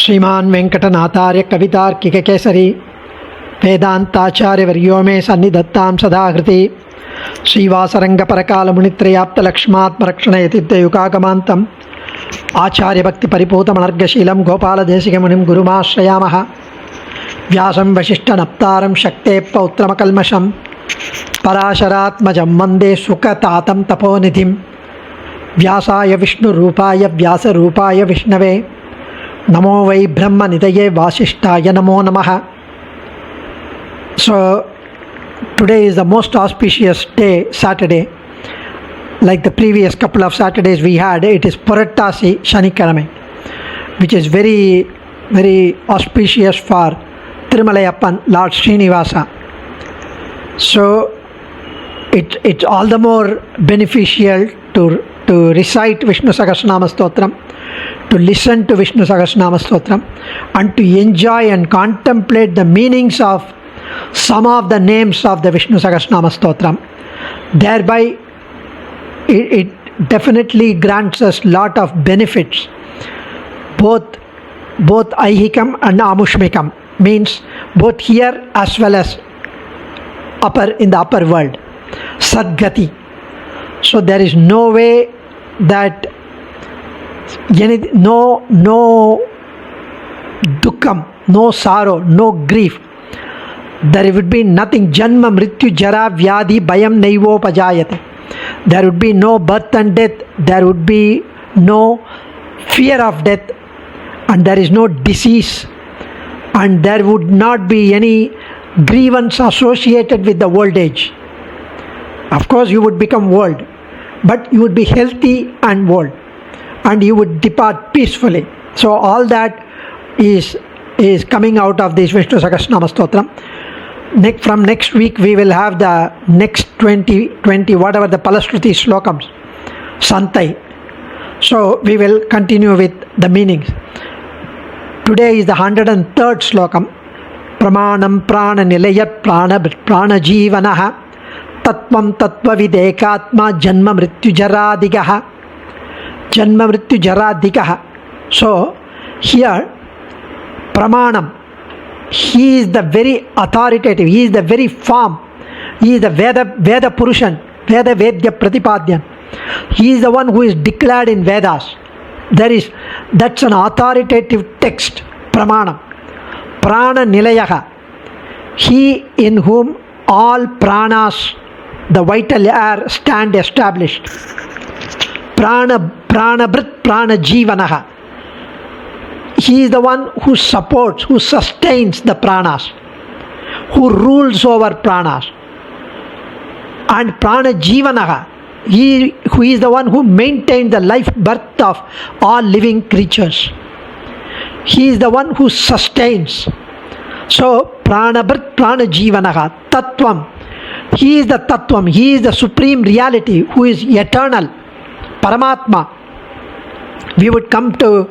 श्रीमान वेंकटनाथार्य कवितार्किक केसरी वेदांताचार्य वर्यो मे सन्निधत्तां सदाहृति श्रीवासरंग परकाल मुनित्रयाप्त लक्ष्मात्मरक्षणयतिद्युकागमान्तम् आचार्य भक्ति परिपूतमनर्गशीलं गोपालदेशिक मुनिं गुरुमाश्रयामः व्यासं वसिष्ठनप्तारं शक्तेः पौत्रमकल्मषं पराशरात्मजं वन्दे सुखतातं तपोनिधिं व्यासाय विष्णुरूपाय व्यासरूपाय विष्णवे नमो वै ब्रह्मनिधये वासिष्ठाय नमो नमः. So today is the most auspicious day, Saturday. Like the previous couple of Saturdays we had, it is Purattasi Shanikiramai, which is very, very auspicious for Thirumalayappan, Lord Srinivasa. So it's all the more beneficial to recite Vishnu Sahasranama Stotram, to listen to Vishnu Sahasranama Stotram, and to enjoy and contemplate the meanings of some of the names of the Vishnu Sahasranama Stotram. Thereby it definitely grants us lot of benefits, both aihikam and amushmikam, means both here as well as in the upper world, sadgati. So there is no way that no dukkam, no sorrow, no grief, there would be nothing. Janma mrityu jara vyadhi bhayam naivopajayate. There would be no birth and death, there would be no fear of death, and there is no disease, and there would not be any grievance associated with the old age. Of course you would become old, but you would be healthy and old, and you would depart peacefully. So all that is coming out of this Vishnu Sahasranama Stotram. From next week we will have the next 20 whatever the Palashruti Slokams, Santai. So we will continue with the meanings. Today is the 103rd Slokam. Pramanam prana nilayat prana jivanaha tatvam tatva videkatma janma mrityu jaradigaha. Janma mrityu jaradigaha. So here Pramanam, he is the very authoritative, he is the very firm, he is the Veda Purushan, Veda Vedya Pratipadyan. He is the one who is declared in Vedas. That's an authoritative text, Pramanam. Prana Nilayaha, he in whom all pranas, the vital air, stand established. Prana Brit Prana Jivanaha, he is the one who supports, who sustains the pranas, who rules over pranas. And Prana Jivanaha, he who is the one who maintains the life birth of all living creatures. He is the one who sustains. So Prana Brit Prana Jivanaha, Tattvam, he is the Tattvam, he is the supreme reality who is eternal, Paramatma. We would come to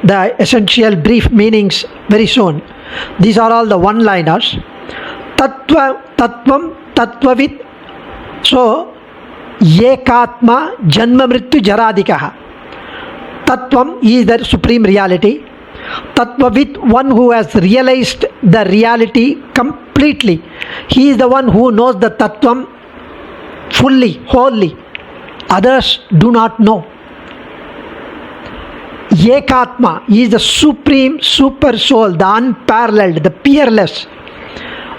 the essential brief meanings very soon. These are all the one-liners. Tattvam, Tattvavit. So, Ekatma, Janma Mrityu Jaradikaha. Tattvam, he is the supreme reality. Tattvavit, one who has realized the reality completely. He is the one who knows the Tattvam fully, wholly. Others do not know. Ekatma, he is the supreme super soul, the unparalleled, the peerless.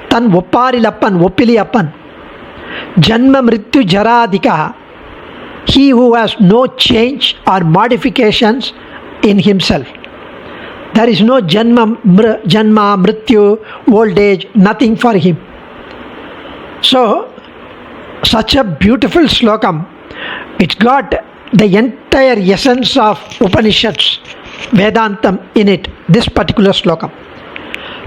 Tan Vopparilappan, Voppiliyappan. Janma Mrityu Jaradikaha, he who has no change or modifications in himself. There is no Janma, Mrityu, old age, nothing for him. So, such a beautiful Slokam. It's got the entire essence of Upanishads, Vedantam in it, this particular Slokam.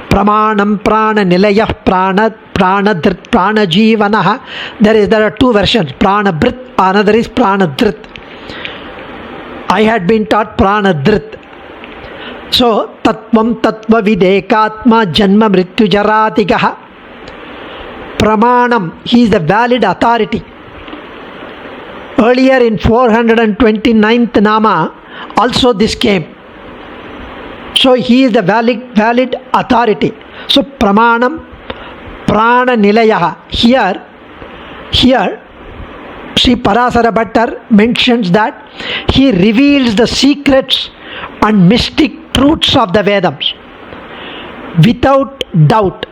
Pramanam prana nilayah prana dhrit prana jivanaha. There are two versions, prana brit, another is prana dhrit. I had been taught prana dhrit. So tattvam tattva videkatma janma mrityu jaratigaha. Pramanam, he is the valid authority. Earlier in 429th Nama also this came. So he is the valid authority. So pramanam, prana nilayaha. Here Sri Parasara Bhattar mentions that he reveals the secrets and mystic truths of the Vedams without doubt,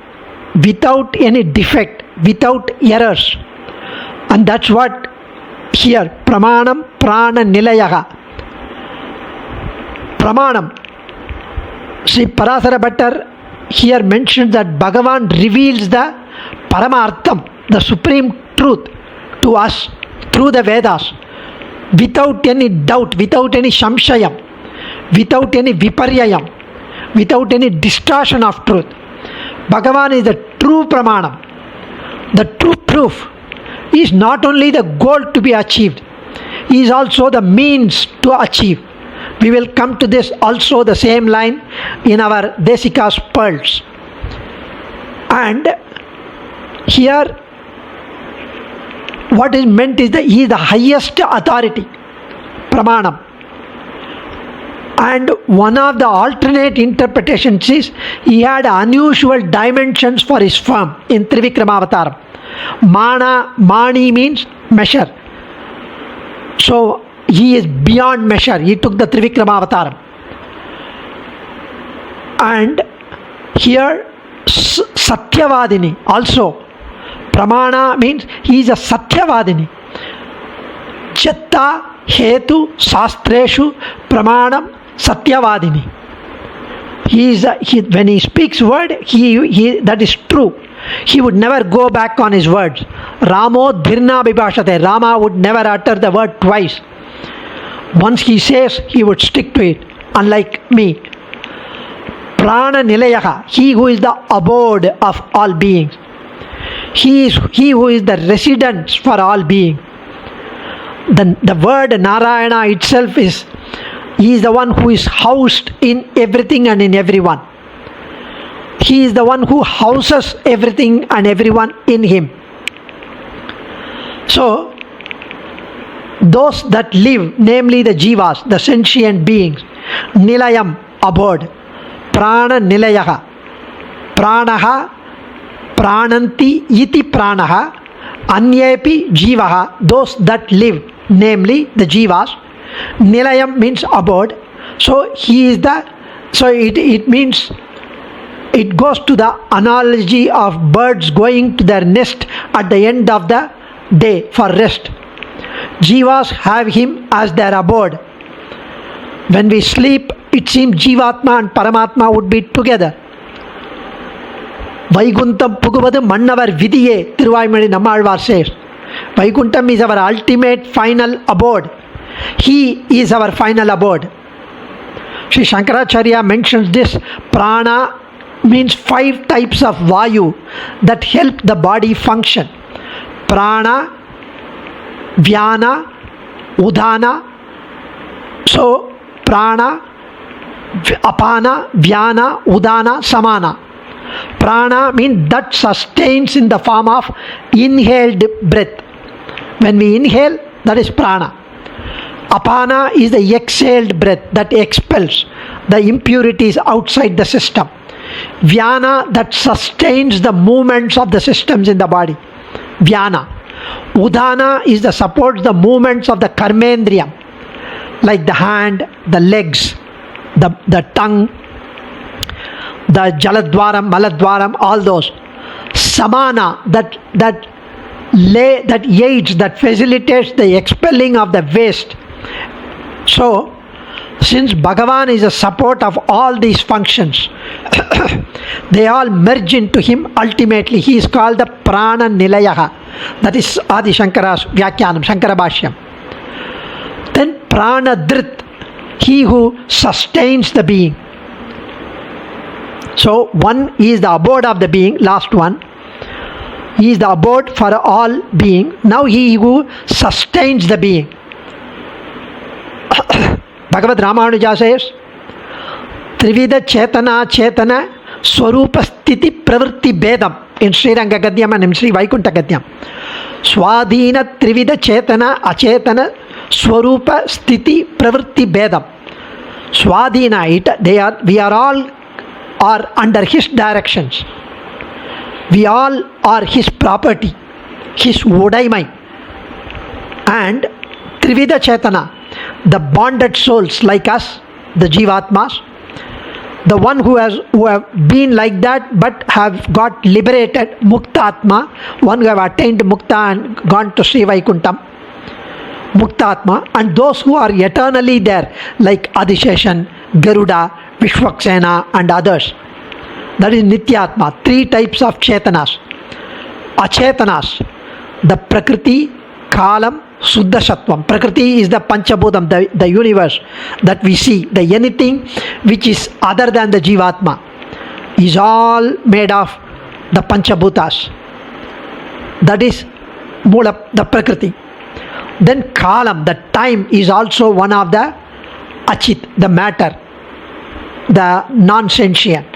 without any defect, without errors. And that's what here, pramanam prana nilayaha. Pramanam. Sri Parasara Bhattar here mentions that Bhagavan reveals the Paramartham, the supreme truth, to us through the Vedas without any doubt, without any samshayam, without any viparyayam, without any distortion of truth. Bhagavan is the true pramanam, the true proof. He is not only the goal to be achieved, he is also the means to achieve. We will come to this also, the same line in our Desika's Pearls. And here what is meant is that he is the highest authority, pramanam. And one of the alternate interpretations is he had unusual dimensions for his form in Trivikramavataram. Mani means measure. So he is beyond measure. He took the Trivikramavataram. And here Satyavadini also. Pramana means he is a Satyavadini. Jatta Hetu Sastreshu Pramanam Satyavadini. When he speaks word, that is true. He would never go back on his words. Ramo Dhirna Bibhashate. Rama would never utter the word twice. Once he says, he would stick to it, unlike me. Prana Nilayaha, he who is the abode of all beings. He who is the residence for all beings. The word Narayana itself he is the one who is housed in everything and in everyone. He is the one who houses everything and everyone in him. So, those that live, namely the jivas, the sentient beings, nilayam, abode, prana nilayaha, pranaha, prananti iti pranaha, anyepi jivaha, those that live, namely the jivas. Nilayam means abode. So it means, it goes to the analogy of birds going to their nest at the end of the day for rest. Jivas have him as their abode. When we sleep, it seems Jivatma and Paramatma would be together. Vaikuntham Puguvadu Mannavar Vidiye, Thiruvaimazhi Nammalvar says. Vaikuntham is our ultimate final abode. He is our final abode. Sri Shankaracharya mentions this. Prana means 5 types of Vayu that help the body function. Prana, Vyana, Udana. So, Prana, Apana, Vyana, Udana, Samana. Prana means that sustains in the form of inhaled breath. When we inhale, that is prana. Apana is the exhaled breath that expels the impurities outside the system. Vyana, that sustains the movements of the systems in the body. Vyana. Udana is the supports the movements of the karmendriyam, like the hand, the legs, the tongue, the jaladwaram, maladwaram, all those. Samana, that aids, that facilitates the expelling of the waste. So, since Bhagavan is a support of all these functions, they all merge into him ultimately. He is called the Prana Nilayaha. That is Adi Shankara's Vyakyanam, Shankara Bhashyam. Then Prana Dhrit, he who sustains the being. So one is the abode of the being, last one. He is the abode for all being. Now he who sustains the being. Bhagavad Ramanuja says, Trivida Chetana Chetana Swarupa Sthiti Pravritti Bedam in Sri Ranga Gadyam and in Sri Vaikunta Gadyam. Swadhina Trivida Chetana Achetana Swarupa Sthiti Pravritti Bedam. Swadhina, we are all are under his directions. We all are his property, his Udaimai. And Trivida Chetana, the bonded souls like us, the Jivatmas, the one who have been like that but have got liberated, Muktatma, one who have attained Mukta and gone to Sri Vaikuntham, Muktatma, and those who are eternally there like Adisheshan, Garuda, Vishwaksena and others. That is Nityatma. 3 types of Chetanas. Achetanas, the Prakriti, Kalam, Suddha Sattvam. Prakriti is the Panchabhudam, the universe that we see. The anything which is other than the Jivatma is all made of the Panchabhutas. That is Mula, the Prakriti. Then Kalam, the time, is also one of the Achit, the matter, the non-sentient.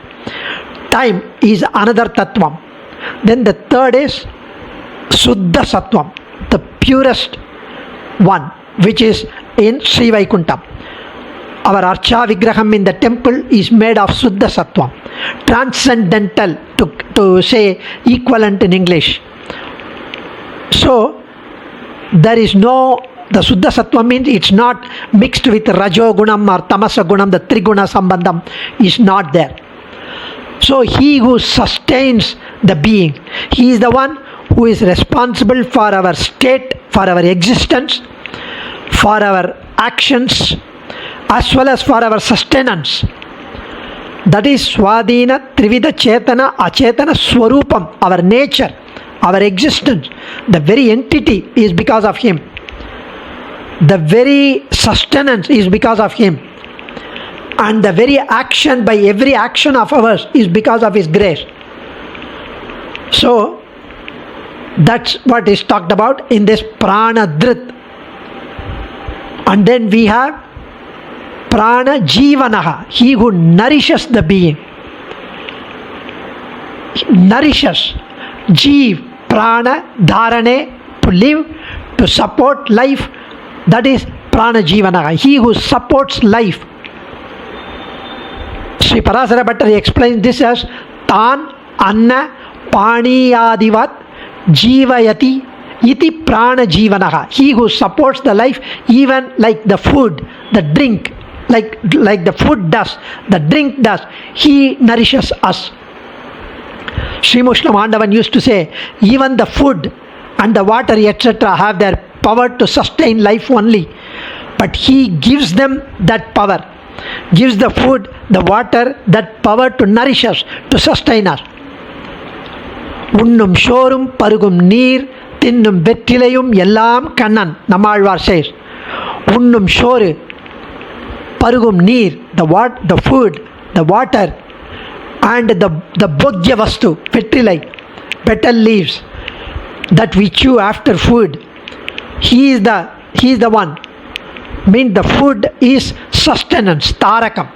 Time is another Tattvam. Then the third is Suddha Sattvam, the purest one, which is in Sri Vaikuntham. Our Archa Vigraham in the temple is made of Suddha Sattvam, transcendental, to say equivalent in English. So there is no, the Suddha Sattva means it's not mixed with Rajo Gunam or Tamasa Gunam, the Triguna Sambandham is not there. So he who sustains the being, he is the one who is responsible for our state, for our existence, for our actions, as well as for our sustenance. That is Swadhina, Trivida Chetana, Achetana Swarupam, our nature, our existence. The very entity is because of him. The very sustenance is because of him. And the very action, by every action of ours, is because of his grace. So that's what is talked about in this Prana Dhrit. And then we have Prana Jivanaha, he who nourishes the being. Nourishes. Jeev, Prana, Dharane, to live, to support life. That is Prana Jivanaha, he who supports life. Sri Parasara Bhattari explains this as Tan Anna Paniyadivat Jivayati Iti Prana Jivanaha. He who supports the life, even like the food, the drink, like the food does, the drink does, he nourishes us. Sri Mushna Mandavan used to say, even the food and the water, etc., have their power to sustain life only. But he gives them that power, gives the food, the water, that power to nourish us, to sustain us. Unnum shorum parugum neer, tinnum vettilayum ellam kannan, Nammalvar says. Unnum shoru, parugum neer, the food, the water, and the bhogya vastu, vettilai, betel leaves, that we chew after food. He is the one. Means the food is sustenance, tarakam.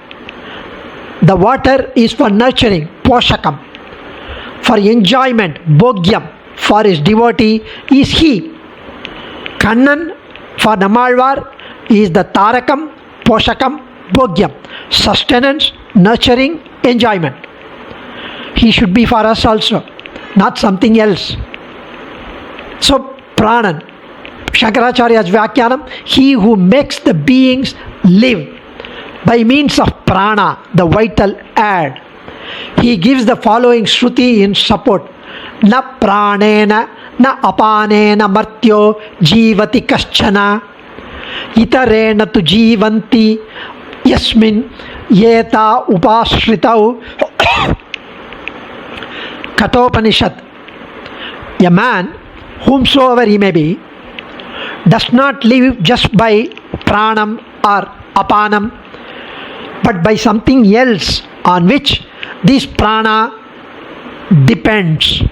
The water is for nurturing, poshakam. For enjoyment, bhogyam, for his devotee is he. Kannan for Nammalvar is the tarakam, poshakam, bhogyam. Sustenance, nurturing, enjoyment. He should be for us also, not something else. So Pranan, Shankaracharya's Vyakyanam, he who makes the beings live by means of prana, the vital air. He gives the following Shruti in support. Na pranena, na apanena martyo jivati kaschana, itarena tu jivanti yasmin yeta upashritau. Kathopanishad. A man, whomsoever he may be, does not live just by pranam or apanam, but by something else on which this prana depends.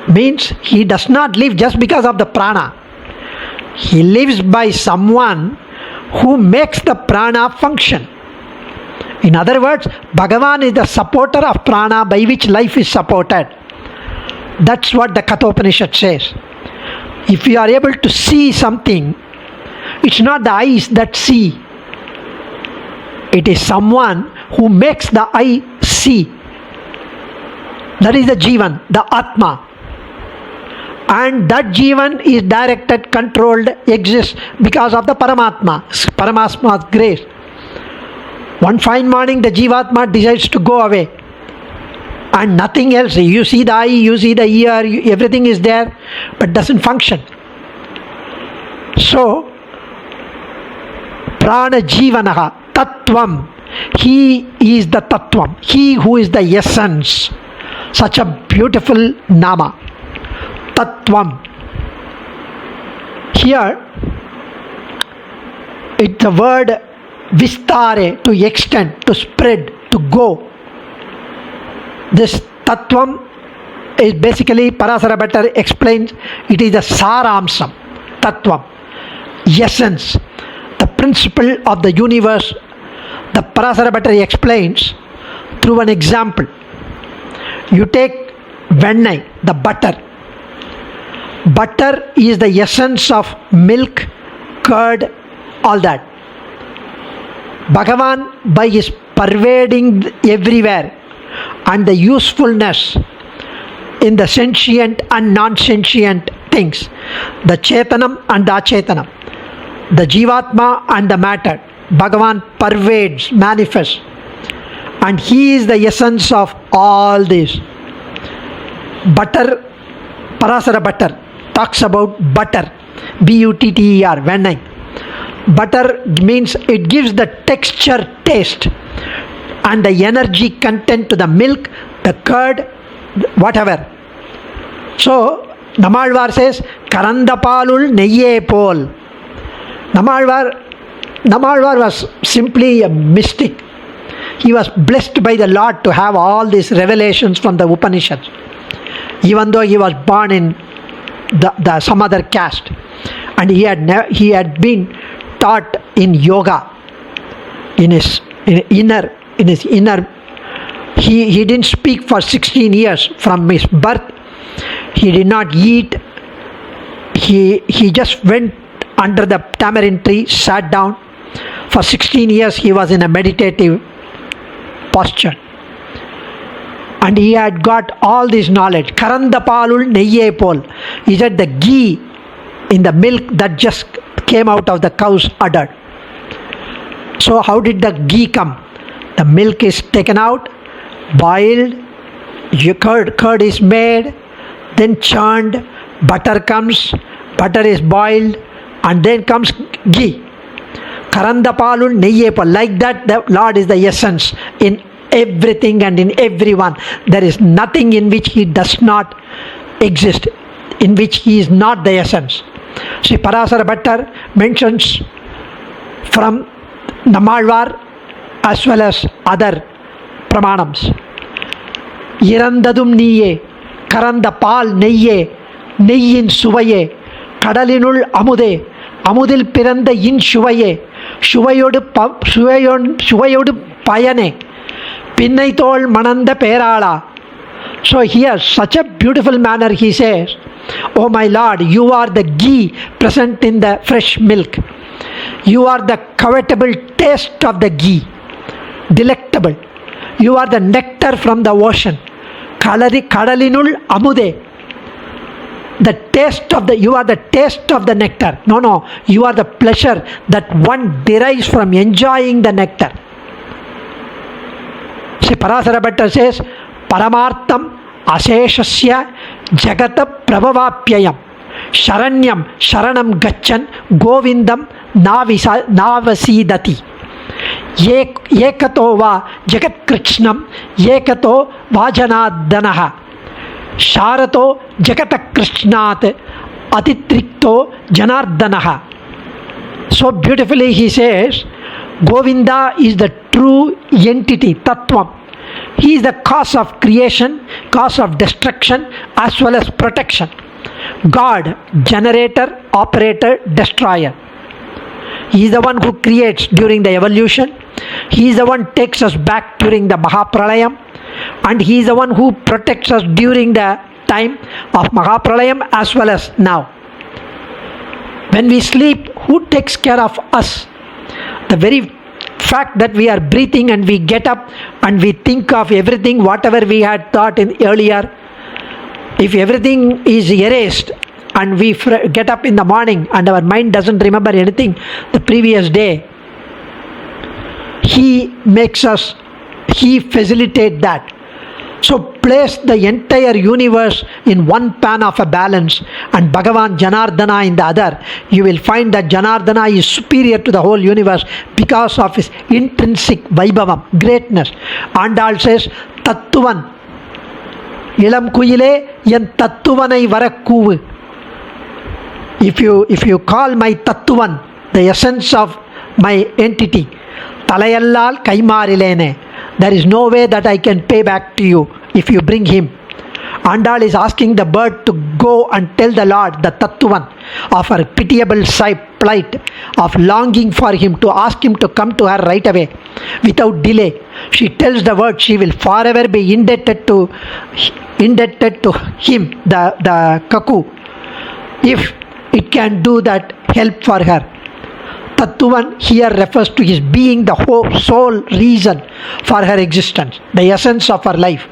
Means he does not live just because of the prana. He lives by someone who makes the prana function. In other words, Bhagavan is the supporter of prana by which life is supported. That's what the Kathopanishad says. If you are able to see something, it's not the eyes that see. It is someone who makes the eye see. That is the Jivan, the Atma. And that Jivan is directed, controlled, exists because of the Paramatma's grace. One fine morning the Jivatma decides to go away. And nothing else. You see the eye, you see the ear, everything is there, but doesn't function. So, Prana Jivanaha, Tattvam, he is the Tattvam, he who is the essence. Such a beautiful Nama. Tattvam. Here, it's the word Vistare, to extend, to spread, to go. This Tattvam is basically, Parasara Bhatta explains, it is the Saramsam, Tattvam, essence, the principle of the universe. The Parasara Bhatta explains through an example. You take Vennai, the butter. Butter is the essence of milk, curd, all that. Bhagavan, by his pervading everywhere, and the usefulness in the sentient and non-sentient things, the Chetanam and the Achetanam, the Jivatma and the matter, Bhagavan pervades, manifests, and he is the essence of all this. Butter, Parasara Bhatta talks about butter, B-U-T-T-E-R, Vennai. Butter means it gives the texture, taste, and the energy content to the milk, the curd, whatever. So, Namalvar says, Karandapalul neyye pol. Namalvar was simply a mystic. He was blessed by the Lord to have all these revelations from the Upanishads. Even though he was born in some other caste, and he had been taught in yoga, in his inner, he didn't speak for 16 years from his birth. He did not eat. He just went under the tamarind tree, sat down. For 16 years he was in a meditative posture. And he had got all this knowledge. Karandapalul neyye pol. He said the ghee in the milk that just came out of the cow's udder. So how did the ghee come? The milk is taken out, boiled, curd is made, then churned, butter comes, butter is boiled, and then comes ghee. Karandapalul neyye pol. Like that, the Lord is the essence in everything and in everyone. There is nothing in which he does not exist, in which he is not the essence. Sri Parasara Bhatta mentions from Namalvar as well as other Pramanams. Irandadum niye, Karanda Pal neyye, neyyin suvaye, Kadalinul amude, amudil piranda in suvaye, suvayodu payane, Pinnaitol Mananda Perala. So here, such a beautiful manner he says, Oh my Lord, you are the ghee present in the fresh milk. You are the covetable taste of the ghee, delectable. You are the nectar from the ocean. Kadalinul amude. You are the taste of the nectar. No, you are the pleasure that one derives from enjoying the nectar. Sri Parasara Bhatta says, Paramartham Aseshasya Jagata Prabhavapyayam Sharanyam Sharanam Gachan Govindam Navasidati Yekato va Jagat Krishnam Yekato Vajanadanaha Sharato Jagata Krishnat Atitrikto Janardanaha. So beautifully he says, Govinda is the true entity, Tattvam. He is the cause of creation, cause of destruction, as well as protection. God, generator, operator, destroyer. He is the one who creates during the evolution. He is the one who takes us back during the Mahapralayam. And he is the one who protects us during the time of Mahapralayam as well as now. When we sleep, who takes care of us? The very fact that we are breathing and we get up and we think of everything, whatever we had thought in earlier, if everything is erased and we get up in the morning and our mind doesn't remember anything the previous day, He makes us, He facilitates that. So place the entire universe in one pan of a balance and Bhagavan Janardana in the other. You will find that Janardana is superior to the whole universe because of his intrinsic vaibhavam, greatness. Andal says, Tattuvan, Ilam Kuyile, Yan Tattuvanai Varakkuvu. If you call my Tattuvan, the essence of my entity, Talayallal Kaimarilene, there is no way that I can pay back to you if you bring him. Andal is asking the bird to go and tell the Lord, the Tattuvan, of her pitiable plight, of longing for him, to ask him to come to her right away, without delay. She tells the word, she will forever be indebted to him, the cuckoo, if it can do that help for her. Tattuvan here refers to his being the whole sole reason for her existence, the essence of her life.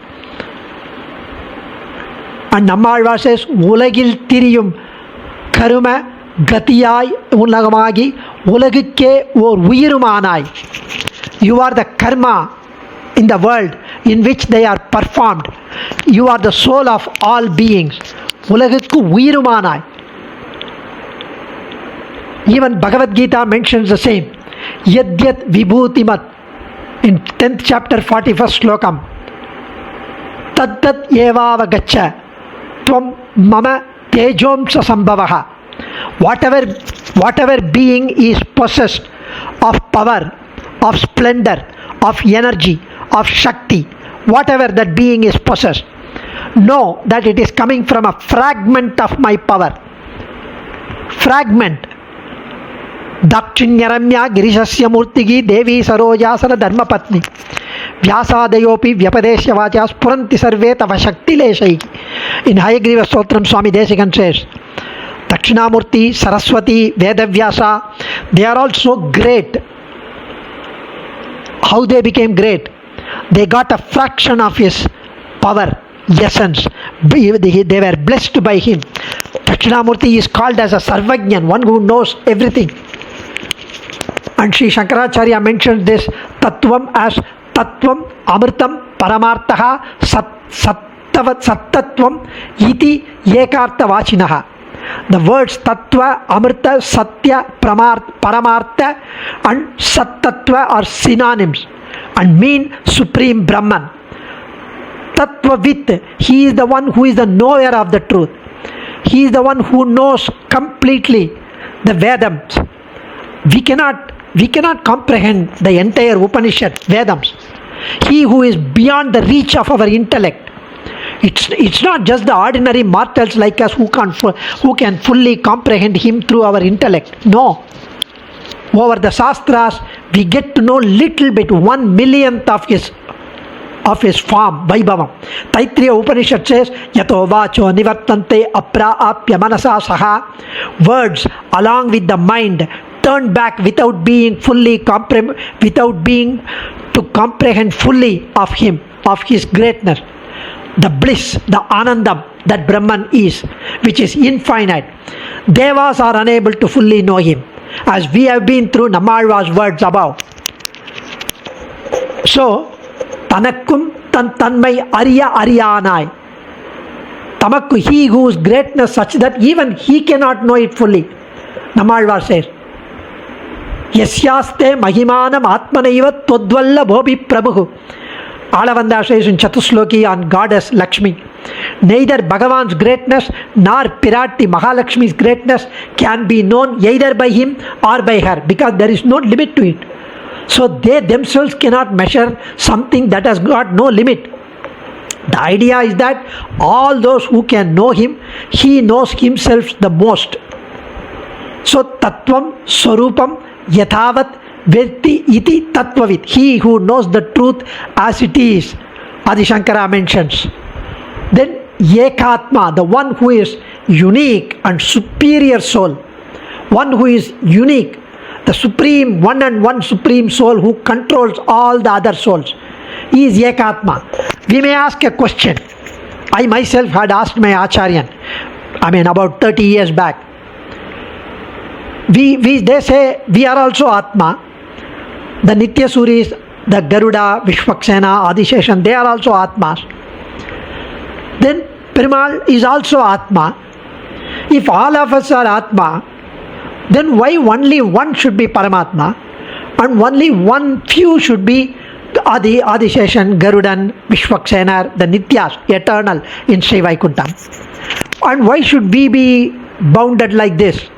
And Nammalvar says, Ulagil Tiriyum Karuma Gatiyai Unagamagi Ulagike or Uyirumanai. You are the karma in the world in which they are performed. You are the soul of all beings. Ulagikku Uyirumanai. Even Bhagavad Gita mentions the same. Yadyat Vibhutimat in 10th chapter 41st Slokam. Taddat Evavagacha Tvam Mama Tejomsa Sambhavaha. Whatever being is possessed of power, of splendor, of energy, of Shakti, whatever that being is possessed, know that it is coming from a fragment of my power. Fragment. Dakshinyaramya Girishasya Murtigi Devi Sarojasana Dharmapatni Vyasadayopi Vyapadesya Vajas Puranti Sarve Tava Shakti Leshai. In Hayagriva Stotram Swami Desikan says, Dakshinamurti, Saraswati, Vedavyasa, they are all so great. How they became great? They got a fraction of his power, essence. They were blessed by him. Dakshinamurti is called as a Sarvajnan, one who knows everything. And Sri Shankaracharya mentioned this Tattvam as Tattvam Amritam Paramartaha Sattatvam Iti Yekartha Vachinaha. The words Tattva, Amrita, Satya, Paramartha and Sattattva are synonyms and mean Supreme Brahman. Tattvavit, he is the one who is the knower of the truth. He is the one who knows completely the Vedams. We cannot comprehend the entire Upanishad, Vedams. He who is beyond the reach of our intellect. It's not just the ordinary mortals like us who can fully comprehend him through our intellect. No. Over the Shastras, we get to know little bit, 1/1,000,000th of his form, Vaibhavam. Taittiriya Upanishad says, Yato vacho nivartante apraapya manasa saha. Words along with the mind turn back without being to comprehend fully of him, of his greatness. The bliss, the anandam that Brahman is, which is infinite. Devas are unable to fully know him, as we have been through Nammalvar's words above. So, Tanakkum Tanmai Arya Aryanai. Tamakku, he whose greatness such that even he cannot know it fully. Nammalvar says, Yasyaste Mahimanam Atmanaiva Todvalla Bhobi Prabhu. Alavanda says in Chatusloki on Goddess Lakshmi, neither Bhagavan's greatness nor Pirati Mahalakshmi's greatness can be known either by him or by her, because there is no limit to it. So they themselves cannot measure something that has got no limit. The idea is that all those who can know him, he knows himself the most. So Tattvam Swarupam Yathavat Virti iti Tattvavit. He who knows the truth as it is, Adi Shankara mentions. Then Ekatma, the one who is unique and superior soul, one who is unique, the supreme, one and one supreme soul who controls all the other souls. He is Ekatma. We may ask a question. I myself had asked my Acharyan, about 30 years back. They say we are also Atma. The Nitya Suris, the Garuda, Vishwaksena, Adisheshan, they are also Atmas. Then Perumal is also Atma. If all of us are Atma, then why only one should be Paramatma and only one few should be Adisheshan, Garudan, Vishwaksena, the Nityas, eternal in Sri Vaikuntham? And why should we be bounded like this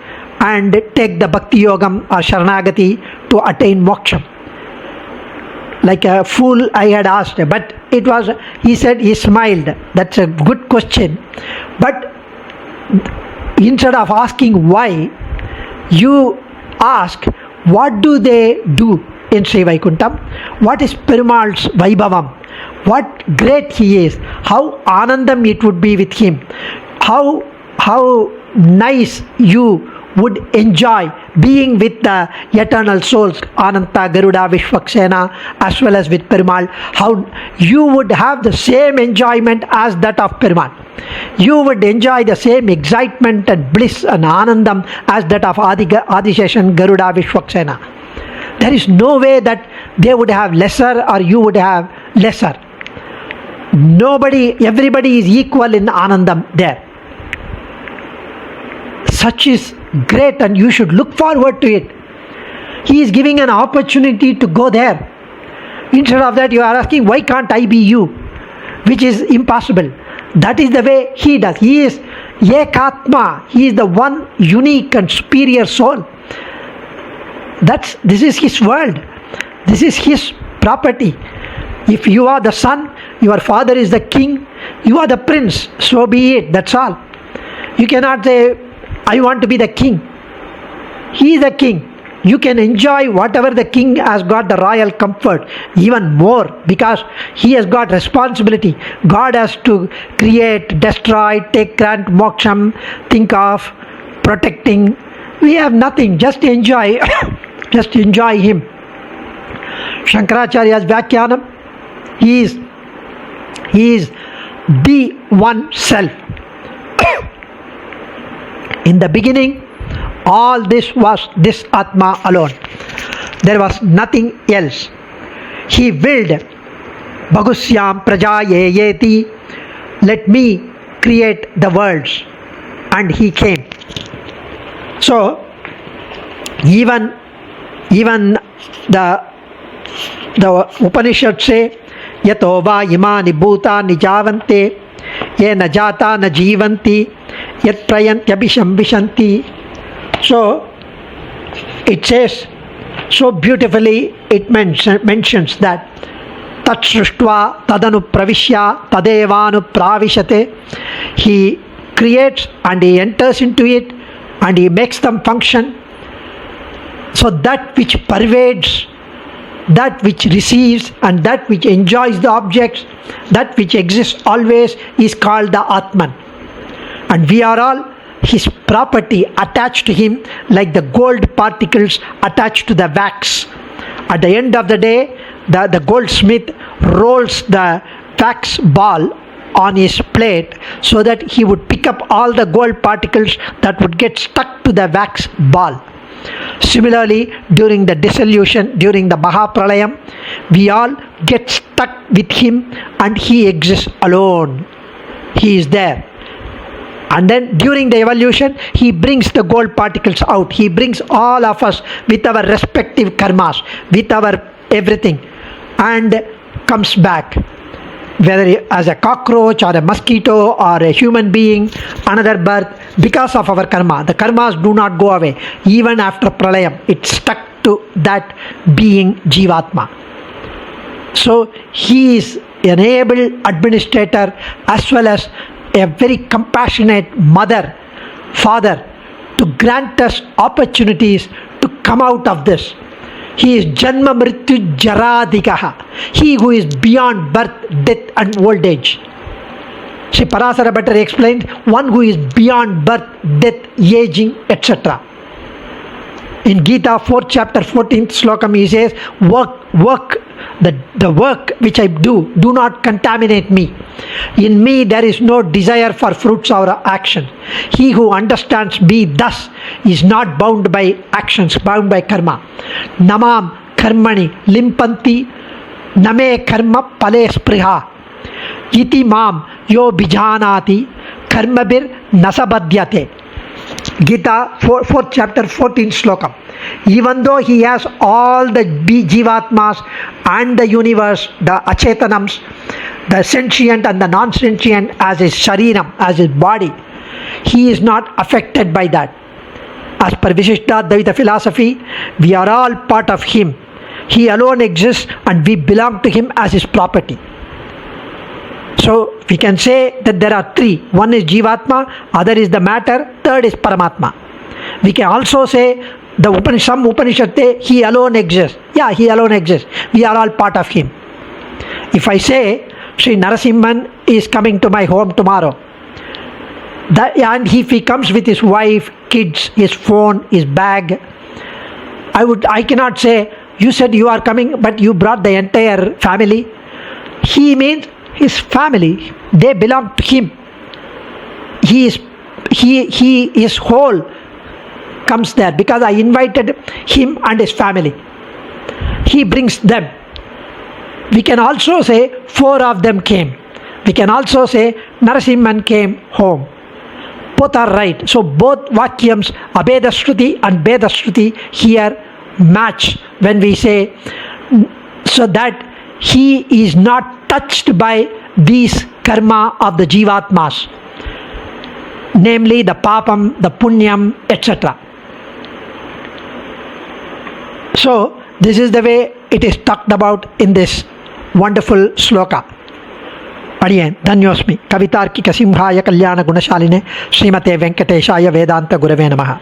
and take the Bhakti Yogam or Sharanagati to attain moksha? Like a fool I had asked, but he said, he smiled. That's a good question. But instead of asking why, you ask, what do they do in Sri Vaikuntham? What is Perumal's Vaibhavam? What great he is. How Anandam it would be with him. How nice you would enjoy being with the eternal souls, Ananta, Garuda, Vishwaksena, as well as with Perumal. How you would have the same enjoyment as that of Perumal. You would enjoy the same excitement and bliss and Anandam as that of Adisheshan, Garuda, Vishwaksena. There is no way that they would have lesser or you would have lesser. Everybody is equal in Anandam there. Such is great and you should look forward to it. He is giving an opportunity to go there. Instead of that, you are asking, why can't I be you? Which is impossible. That is the way he does. He is Ekatma. He is the one unique and superior soul. This is his world. This is his property. If you are the son, your father is the king, you are the prince, so be it. That's all. You cannot say, I want to be the king. He is the king. You can enjoy whatever the king has got, the royal comfort, even more, because he has got responsibility. God has to create, destroy, grant moksham, think of, protecting. We have nothing, just enjoy. Just enjoy him. Shankaracharya's Vyakhyanam, he is the one self. In the beginning, all this was this Atma alone. There was nothing else. He willed, Bhagusyam Prajayeti, let me create the worlds. And he came. So, even the Upanishads say, Yato va imani bhutani javante, ye na jata na jivanti, yat prayantyabhisham vishanti. So, it says, so beautifully it mentions that tat srishtva tadanu pravishya tadevanu pravishate. He creates and he enters into it and he makes them function. So that which pervades, that which receives and that which enjoys the objects, that which exists always is called the Atman. And we are all his property, attached to him like the gold particles attached to the wax. At the end of the day, the goldsmith rolls the wax ball on his plate so that he would pick up all the gold particles that would get stuck to the wax ball. Similarly, during the dissolution, during the Mahapralayam, we all get stuck with him and he exists alone. He is there. And then during the evolution, he brings the gold particles out. He brings all of us with our respective karmas, with our everything, and comes back. Whether as a cockroach or a mosquito or a human being, another birth, because of our karma. The karmas do not go away. Even after pralayam, it's stuck to that being Jivatma. So he is an able administrator as well as a very compassionate mother, father, to grant us opportunities to come out of this. He is Janma Mrityu Jaradikaha, he who is beyond birth, death and old age. Sri Parasara Bhattara explained, one who is beyond birth, death, aging, etc. In Gita 4th chapter 14th slokam he says, work, the work which I do not contaminate me. In me there is no desire for fruits or action. He who understands me thus is not bound by actions, bound by karma. Namam karmani limpanti name karma pale spriha iti mam yo bijanati karmabir nasabadhyate. Gita 4th chapter 14th slokam. Even though he has all the jivatmas and the universe, the achetanams, the sentient and the non-sentient as his shariram, as his body, he is not affected by that. As per Vishishtha Advaita philosophy, we are all part of him. He alone exists and we belong to him as his property. So we can say that there are three. One is Jivatma, other is the matter, third is Paramatma. We can also say some Upanishad say he alone exists. Yeah, he alone exists. We are all part of him. If I say Sri Narasimhan is coming to my home tomorrow, and if he comes with his wife, kids, his phone, his bag, I cannot say, you said you are coming but you brought the entire family. He means his family, they belong to him. His whole comes there because I invited him and his family. He brings them. We can also say 4 of them came. We can also say Narasimhan came home. Both are right. So both Vakyams, Abheda Shruti and Bheda Shruti here match when we say so that he is not touched by these karma of the jivatmas, namely the papam, the punyam, etc. So this is the way it is talked about in this wonderful sloka. Adiyan Dhanyosmi Kavitarkika Simhaya Kalyana Gunashaline Srimate Venkateshaya Vedanta Gurave Namaha.